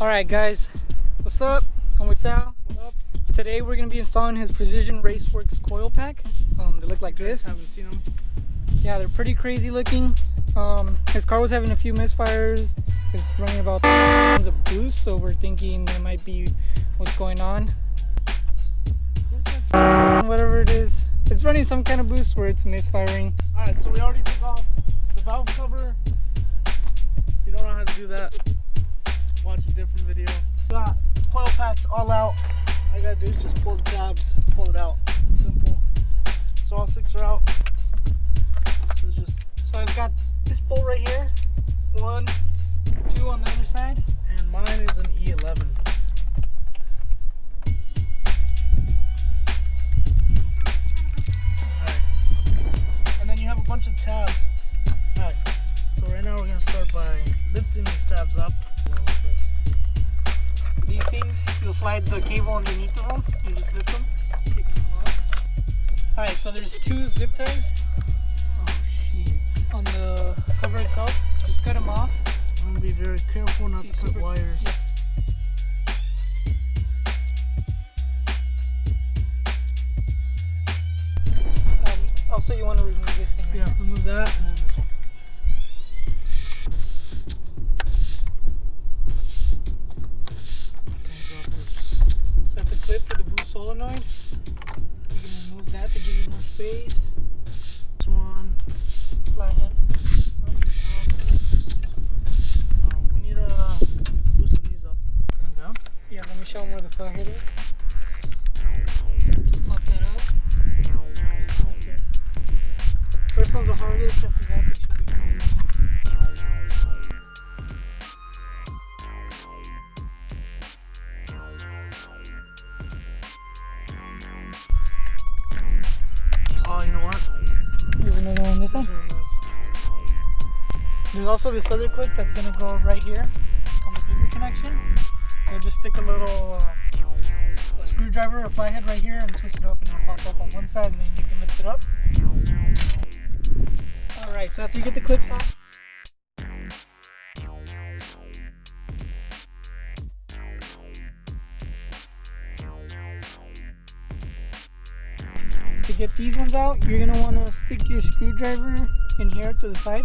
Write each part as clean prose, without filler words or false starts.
Alright guys, what's up? I'm with Sal. What up? Today we're going to be installing his Precision RaceWorks Coilpack. They look like this. Haven't seen them. Yeah, they're pretty crazy looking. His car was having a few misfires. It's running about tons of boost, so we're thinking that might be what's going on. Whatever it is, it's running some kind of boost where it's misfiring. Alright, so we already took off the valve cover. If you don't know how to do that, watch a different video. Got the coil packs all out. All I gotta do is just pull the tabs, pull it out. Simple. So all 6 are out. So it's got this bolt right here, 1, 2 on the other side, and mine is an E11. Alright. And then you have a bunch of tabs. Alright. So right now we're gonna start by lifting these tabs up. These things, you'll slide the cable underneath of them. You just lift them, take them off. Alright, so there's 2 zip ties. Oh shit. On the cover itself. Just cut them off. I'm gonna be very careful not to cut wires. Yeah. Also, you want to remove this thing, right? Yeah, remove that and then this one. So it's a clip for the blue solenoid. You can remove that to give you more space. This one. Flathead. We need to loosen these up and down. Yeah, let me show them where the flathead is. Pop that up. That's good. First one's the hardest, after that they should be clean. Oh, you know what? There's another one this one. There's also this other clip that's going to go right here on the bigger connection. So just stick a little a screwdriver or flathead right here and twist it up, and it'll pop up on one side, and then you can lift it up. Alright, so after you get the clips off, to get these ones out, you're going to want to stick your screwdriver in here to the side.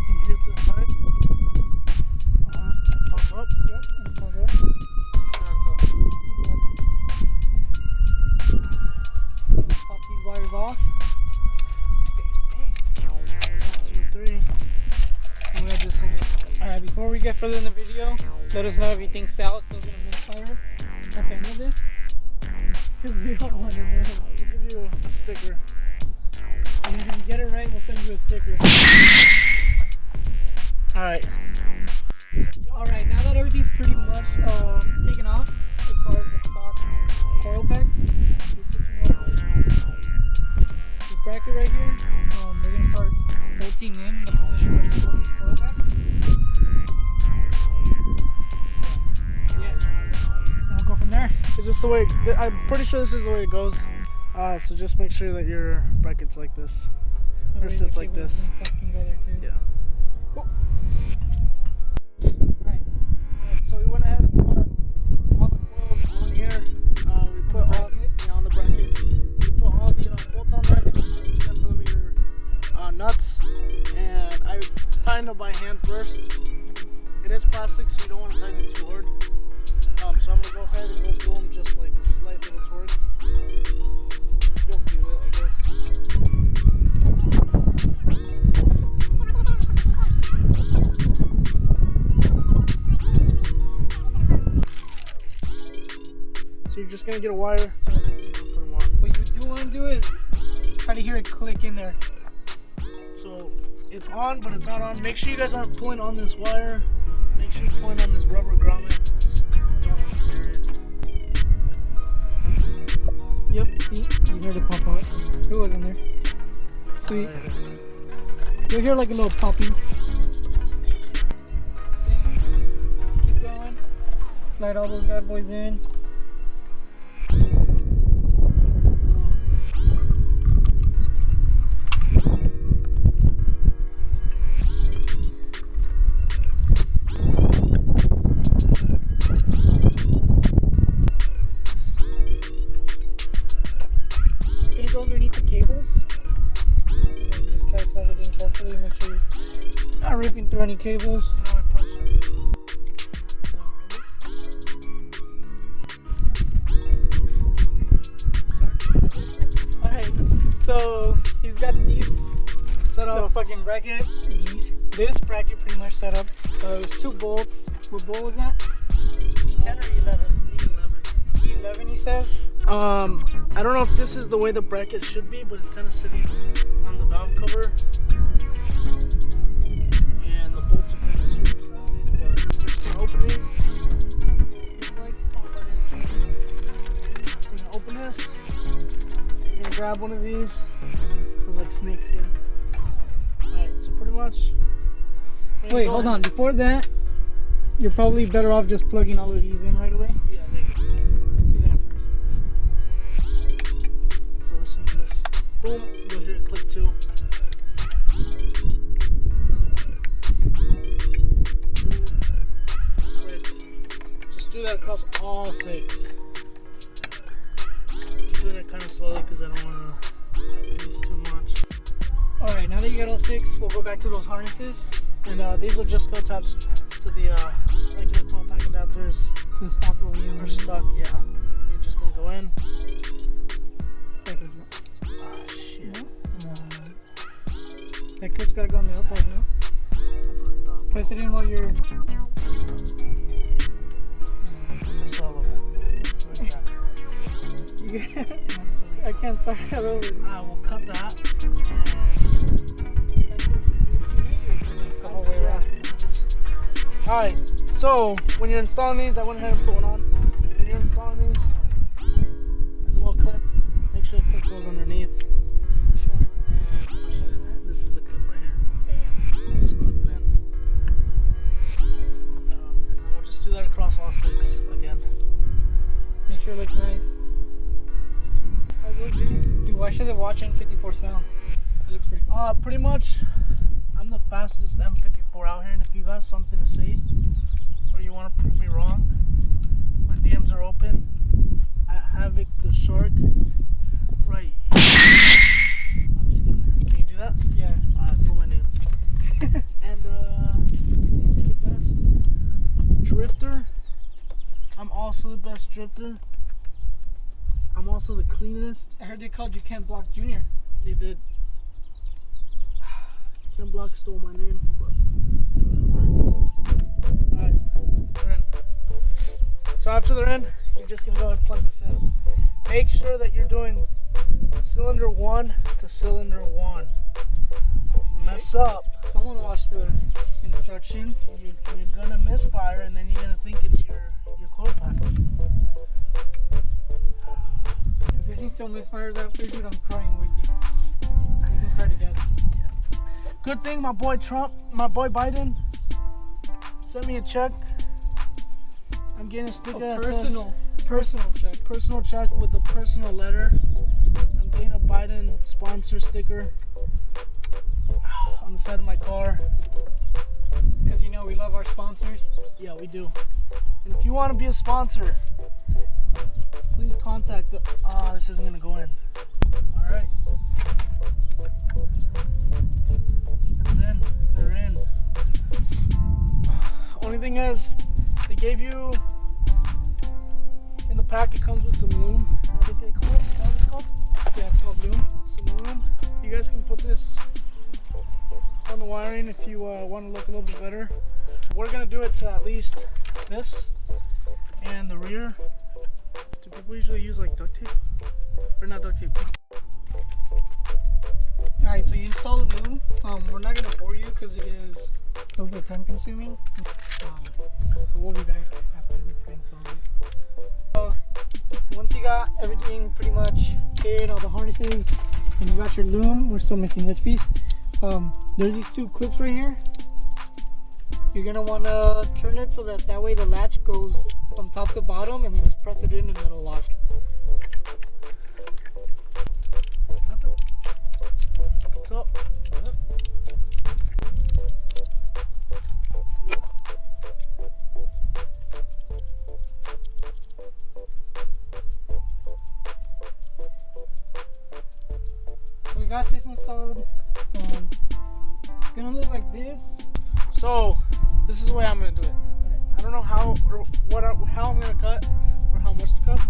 And here to the side. Pop up. Yep, and pop it up. Pop these wires off. 1, 2, 3. And we gotta do some. Alright, before we get further in the video, let us know if you think Sal is still going to misfire at the end of this. Because we don't want to know. We'll give you a sticker. And if you get it right, we'll send you a sticker. Alright. Alright, now that everything's pretty much taken off as far as the stock coil packs, this bracket right here, we're going to start bolting in the position ready for these coil packs. Yeah. And we'll go from there. Is this the way? I'm pretty sure this is the way it goes. So just make sure that your bracket's like this. Or sits like this. And stuff can go there too. Yeah. Cool. Alright, So we went ahead and put all the coils on here. We put all on the bracket. We put all the bolts on there. They just 10mm nuts, and I tightened them by hand first. It is plastic, so you don't want to tighten it too hard. So I'm gonna go ahead and go through them just like a slight little torque. You'll feel it, I guess. So you're just gonna get a wire and then just put them on. what you do want to do is try to hear it click in there. So it's on, but it's not on. Make sure you guys aren't pulling on this wire. Make sure you're pulling on this rubber grommet. Don't want to tear it. Yep, see? You heard it pop out. It was in there. Sweet. There it is. You'll hear like a little popping. Keep going. Slide all those bad boys in. carefully, make sure you're not ripping through any cables. Alright, so he's got these set up. The fucking bracket. This bracket pretty much set up. There's 2 bolts. What bolt was that? E10 or E11? E11 he says. I don't know if this is the way the bracket should be, but it's kind of sitting on the valve cover. And the bolts are kind of super sideways, but we're just gonna open these. We're gonna open this. We're gonna grab one of these. Feels like snake skin. Alright, so pretty much. Wait, hold on. Before that, you're probably better off just plugging all of these in right away. Yeah, there you go. Let's do that first. So this one just boom, you'll hear it click too. Click. Just do that across all 6. I'm doing it kind of slowly because I don't want to use too much. Alright, now that you got all 6, we'll go back to those harnesses. And these will just go attached to the regular Coilpack adapters. To the stock OEM. Or stock, yeah. You're just going to go in. Ah, shit. That clip's gotta go on the outside, no? That's what I thought. Press it in while you're... That's all of it. Like that. I can't start that over. I will cut that. The whole way around. Alright, so when you're installing these, I went ahead and put one on. When you're installing these, there's a little clip. Make sure the clip goes underneath. Sure. And push it in. This is the clip right here. Just clip it in. And then we'll just do that across all 6 again. Make sure it looks nice. How's it look, G? Dude, why should they watch N54 sound? It looks pretty cool. Pretty much, I'm the fastest M54 out here, and if you got something to say, or you want to prove me wrong, my DMs are open at Havoc the Shark right here. I'm just kidding. Can you do that? Yeah. Alright, put my name. And you're the best drifter. I'm also the best drifter. I'm also the cleanest. I heard they called you Ken Block Jr. They did. Ken Block stole my name, but whatever. Alright, they're in. So after they're in, you're just gonna go ahead and plug this in. Make sure that you're doing cylinder 1 to cylinder 1. If you mess up, Someone watched the instructions. you're gonna misfire, and then you're gonna think it's your Coilpack. If this thing still misfires after, dude, I'm crying with you. We can cry together. Good thing my boy Biden sent me a check. I'm getting a sticker that says personal check with a personal letter. I'm getting a Biden sponsor sticker on the side of my car. Because you know we love our sponsors. Yeah, we do. And if you want to be a sponsor, please contact the. This isn't gonna go in. All right. That's in. They're in. Only thing is, they gave you in the pack. It comes with some loom. I think they call it. Is that what it's called? Yeah, it's called loom. Some loom. You guys can put this on the wiring if you want to look a little bit better. We're gonna do it to at least this and the rear. Do people usually use like duct tape? Or not duct tape? Alright, so you install the loom. We're not going to bore you because it is a little bit time consuming. But we'll be back after this guy installs it. Once you got everything pretty much paired, all the harnesses, and you got your loom, we're still missing this piece. There's these 2 clips right here. You're going to want to turn it so that way the latch goes from top to bottom, and then just press it in and it'll lock. What's up? We got this installed. gonna look like this. So this is the way I'm gonna do it. I don't know how or how I'm gonna cut or how much to cut.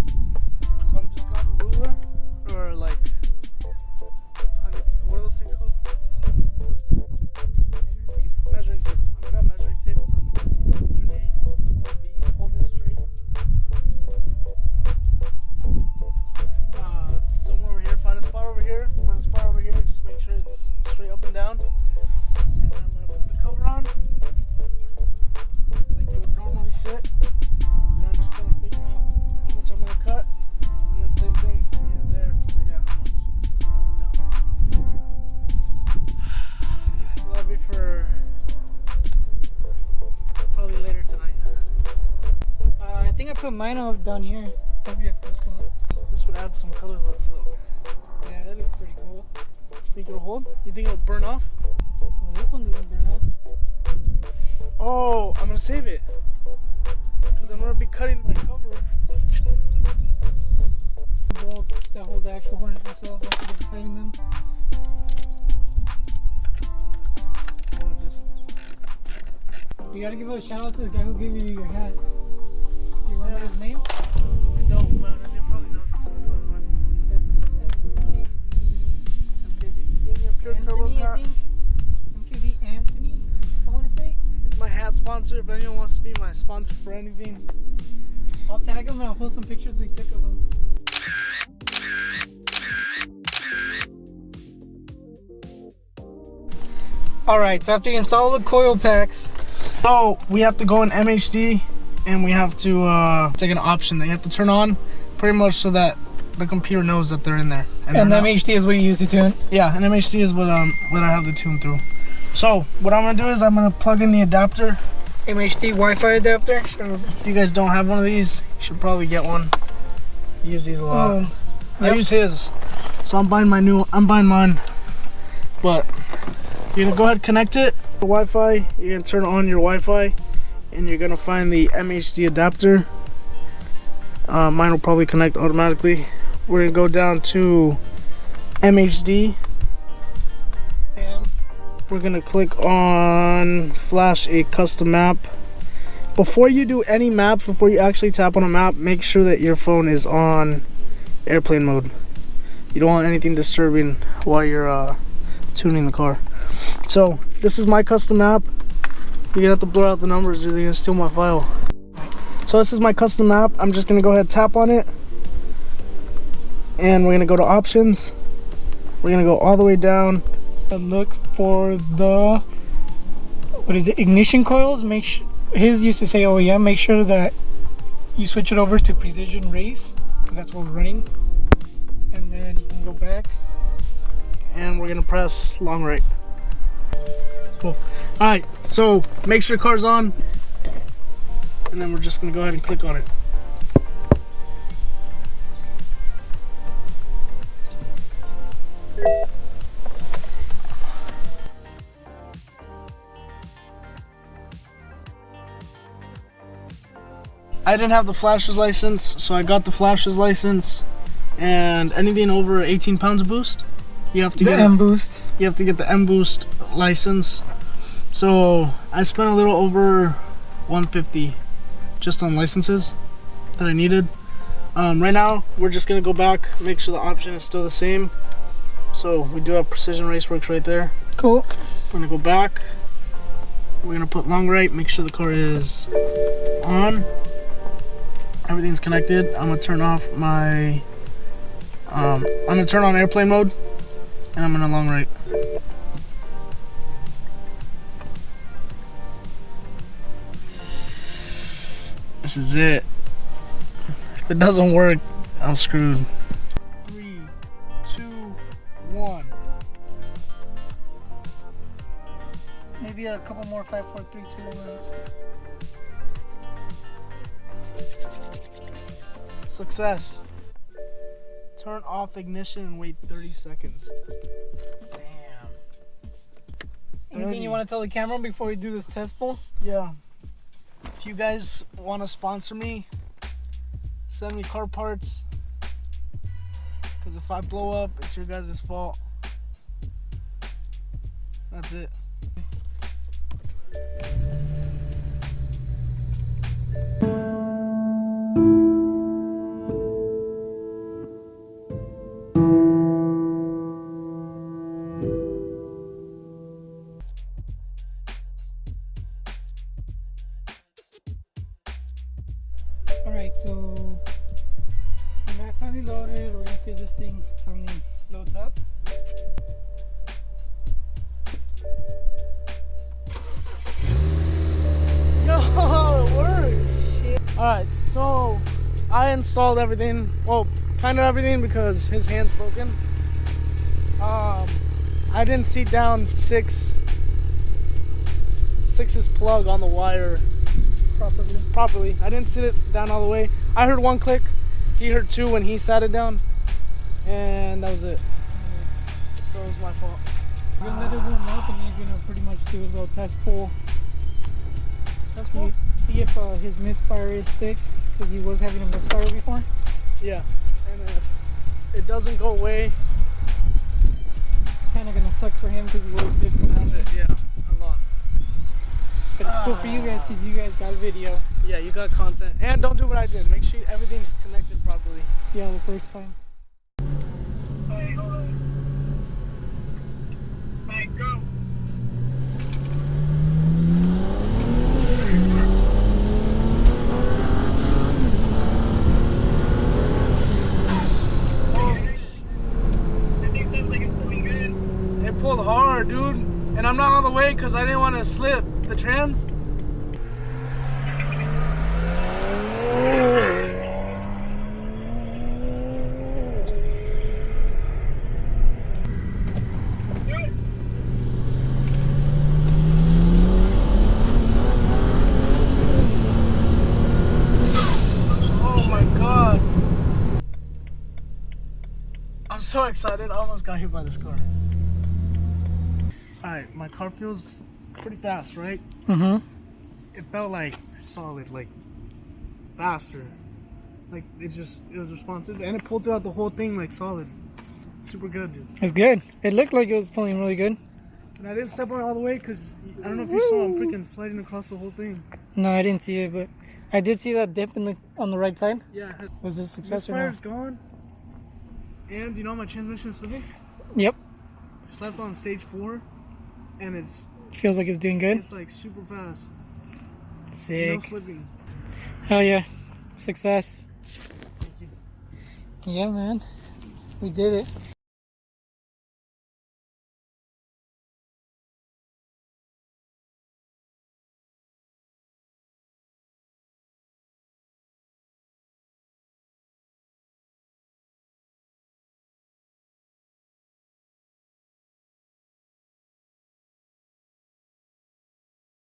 So I'm just grab a ruler or like what are those things called? Measuring tape. I'm gonna grab measuring tape. Hold this straight. Somewhere over here. Find a spot over here. Find a spot over here. Just make sure it's straight up and down. And then I'm gonna put the cover on, like it would normally sit. And I'm just gonna figure out how much I'm gonna cut. And then same thing from here to there. Figure out how much. That'll be for probably later tonight. I think I put mine off down here. That'd be a cool spot. This would add some color to it, so. Yeah, that looks pretty cool. Think it'll hold? You think it'll burn off? Well, this one doesn't burn off. Oh, I'm gonna save it. Because I'm gonna be cutting my cover. Bolts that hold the actual harness themselves, don't forget to tighten them. So I'll just. You gotta give a shout out to the guy who gave you your hat. Do you remember his name? I don't, but he probably knows this. It's probably funny. MKV. Give me a pure turbo Anthony, I hat. think. MKV Anthony, I wanna say. He's my hat sponsor. If anyone wants to be my sponsor for anything. I'll tag him and I'll post some pictures we took of him. Alright, so after you install the coil packs, So we have to go in MHD and we have to take an option that you have to turn on pretty much so that the computer knows that they're in there. and MHD is what you use to tune. Yeah, and MHD is what I have the tune through. So what I'm gonna do is I'm gonna plug in the adapter. MHD Wi-Fi adapter. If you guys don't have one of these, you should probably get one. I use these a lot. I use his. So I'm buying mine. But you're gonna go ahead and connect it to Wi-Fi. You're gonna turn on your Wi-Fi and you're gonna find the MHD adapter. Mine will probably connect automatically. We're gonna go down to MHD. And We're gonna click on flash a custom map. Before you do any maps, before you actually tap on a map, make sure that your phone is on airplane mode. You don't want anything disturbing while you're tuning the car. So this is my custom map. You're gonna have to blur out the numbers or they're gonna steal my file. So this is my custom map. I'm just gonna go ahead and tap on it. And we're gonna go to options. We're gonna go all the way down. look for the, what is it, ignition coils. Make sure, his used to say OEM, make sure that you switch it over to precision race, because that's what we're running. And then you can go back. And we're gonna press long right. Cool. Alright, so make sure your car's on. And then we're just gonna go ahead and click on it. I didn't have the flasher's license, so I got the flasher's license. And anything over 18 pounds of boost, you have to get M boost. You have to get the M boost license. So I spent a little over $150 just on licenses that I needed. Right now we're just gonna go back, make sure the option is still the same. So we do have Precision RaceWorks right there. Cool. We're gonna go back. We're gonna put long right, make sure the car is on. Everything's connected. I'm gonna turn off my I'm gonna turn on airplane mode and I'm gonna long right. This is it. If it doesn't work, I'm screwed. 3, 2, 1. Maybe a couple more 5, 4, 3, 2, 1s. Success. Turn off ignition and wait 30 seconds. Damn. Anything you want to tell the camera before we do this test pull? Yeah. If you guys want to sponsor me, send me car parts. Because if I blow up, it's your guys' fault. That's it. Alright, so when I finally loaded, we're gonna see if this thing finally loads up. Yo, it works! Shit. Alright, so I installed everything. Well, kind of everything because his hand's broken. I didn't see down six's plug on the wire properly. I didn't sit it down all the way. I heard one click, he heard two when he sat it down, and that was it. So it was my fault. We're gonna let it warm up and he's gonna pretty much do a little test pull. See if his misfire is fixed, because he was having a misfire before. Yeah, and if it doesn't go away, it's kind of gonna suck for him because he always sits and that's it. Yeah, a lot. But it's cool for you guys because you guys got a video. Yeah, you got content. And don't do what I did. Make sure everything's connected properly. Yeah, the first time. Hey, hold on. Hey, go. It pulled hard, dude. And I'm not all the way because I didn't want to slip the trans. Oh my god. I'm so excited. I almost got hit by this car. Alright, my car feels pretty fast, right? Mm-hmm. It felt like solid, like faster. Like it was responsive and it pulled throughout the whole thing like solid. Super good, dude. It's good. It looked like it was pulling really good. And I didn't step on it all the way because I don't know if you saw I'm freaking sliding across the whole thing. No, I didn't see it, but I did see that dip on the right side. Yeah. Was this a success or Misfire's no? gone. And you know my transmission is slipping? Yep. I slept on stage 4 and it's Feels like it's doing good. It's like super fast. Sick. No slipping. Hell yeah. Success. Yeah, man. We did it.